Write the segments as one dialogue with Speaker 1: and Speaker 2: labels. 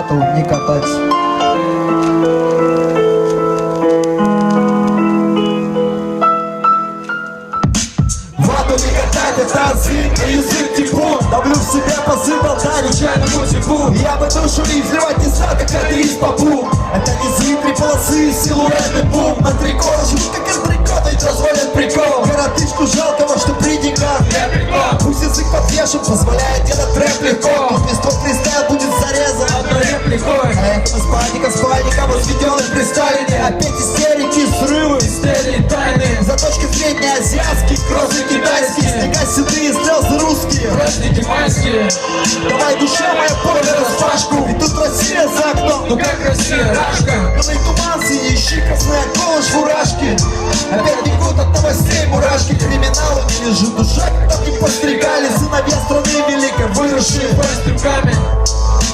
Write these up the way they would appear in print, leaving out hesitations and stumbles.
Speaker 1: вату не катать.
Speaker 2: Вату не катать, это озвик, на язык типун. Давлю в себя посыпал, да, нечаянному типу. Я бы душу и взрывать не стал, как артериз попу. Это не звук, три полосы, силуэты, бум. На три корочки, как антрикота, и дозволят прикол. Коротышку жалкого, что при деньгах. Пусть язык подвешен, позволяет делать рэп легко. Тут листок фристайл будет зарезан одной репликой. А это с паником возведенных при Сталине. Опять истерики, срывы, истерии тайны. Заточки среднеазиатские, кроссы китайские. Снега седые, слезы русские, праздники майские. Давай, душа моя, поле распашку. И тут Россия за окном, ну как Россия, рашка. Белый туман, синий щи, красная колышь, фуражки. Опять бегут от новостей мурашки. Криминалу не лежит душа, там не постригали. Сыновья страны великой, выросшие пастрюками.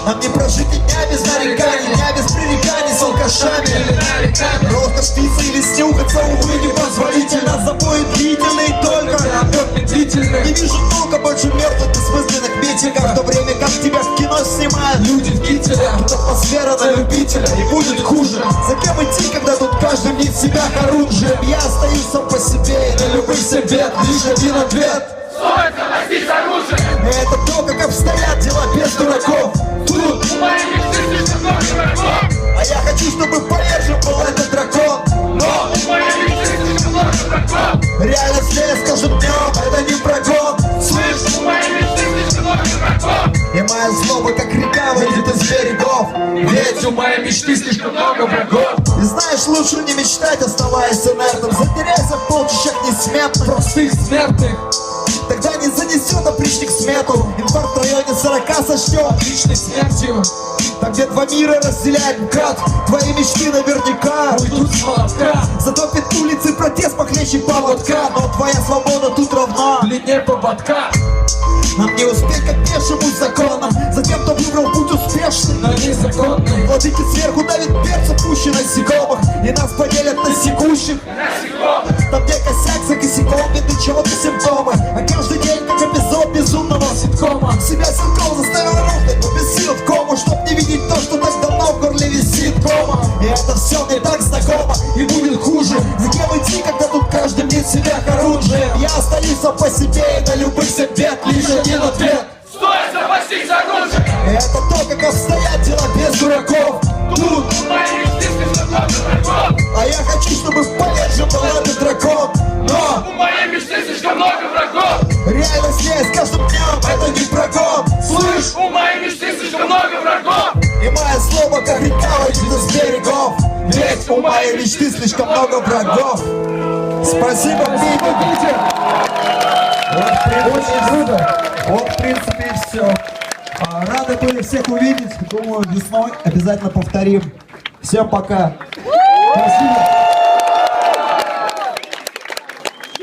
Speaker 2: Нам не прожить и дня без нареканий, дня без пререканий с алкашами. Просто спиться или снюхаться, увы, непозволительно. Забои длительный только, не вижу толка больше мертвых бессмысленных митингов. В то время как тебя в кино снимают люди в кителе. Тут атмосфера на любителя, и будет хуже. За кем идти, когда тут каждый мнит себя оружием? Я остаюсь сам по себе, и на любых себе лишь один ответ:
Speaker 3: стоит заносить оружие!
Speaker 2: Это то, как обстоят дела без дураков. Тут
Speaker 3: У моей мечты слишком много врагов.
Speaker 2: а я хочу, чтобы повержен был этот дракон.
Speaker 3: Но у моей мечты слишком много врагов.
Speaker 2: Реальность лес с каждым днем, это не прогон. Слышь,
Speaker 3: У моей мечты слишком много врагов.
Speaker 2: и моя злоба, как река, выйдет из берегов.
Speaker 3: Ведь у моей мечты слишком много врагов.
Speaker 2: И знаешь, лучше не мечтать, оставаясь инертным. Затеряйся в полчищах несметных
Speaker 3: Простых смертных,
Speaker 2: тогда не занесет опричник смету. Инфаркт в районе 40 сочтем
Speaker 3: личной смертью.
Speaker 2: там, где два мира разделяет МКАД. Твои мечты наверняка
Speaker 3: Уйдут с молотка,
Speaker 2: затопит улицы протест похлеще поводка. Но твоя свобода тут равна
Speaker 3: длине поводка.
Speaker 2: нам не успеть, как пешему законам. За тем, кто выбрал путь успешный,
Speaker 3: Но незаконный.
Speaker 2: владыки сверху давит перца пуще насекомых. И нас поделят на секущих. Там, где косяк за косяком, видны чего-то симптомы. А каждый день, как эпизод безумного
Speaker 3: Ситкома.
Speaker 2: себя силком заставил рухнуть, но без сил в кому, чтоб не видеть то, что так давно в горле висит кома. И это все мне так знакомо, и будет хуже. За кем идти, когда тут каждый мнит себя оружием? Я остаюсь сам по себе, и на любых себе лишь один ответ:
Speaker 3: Стоит запастись оружием!
Speaker 2: и это то, как обстоят дела без дураков. Тут
Speaker 3: У моей мечты слишком много врагов.
Speaker 2: а я хочу, чтобы повержен был этот дракон. Но
Speaker 3: У моей мечты слишком много врагов.
Speaker 2: реальность есть каждым днем, это не прогон. Слышь,
Speaker 3: У моей мечты слишком много врагов.
Speaker 2: и моя злоба, как река, выйдет из берегов. Ведь у моей мечты слишком много врагов. Спасибо, Питер.
Speaker 1: Очень круто. Вот, в принципе, и все. Рады были всех увидеть. Думаю, весной обязательно повторим. Всем пока. Спасибо.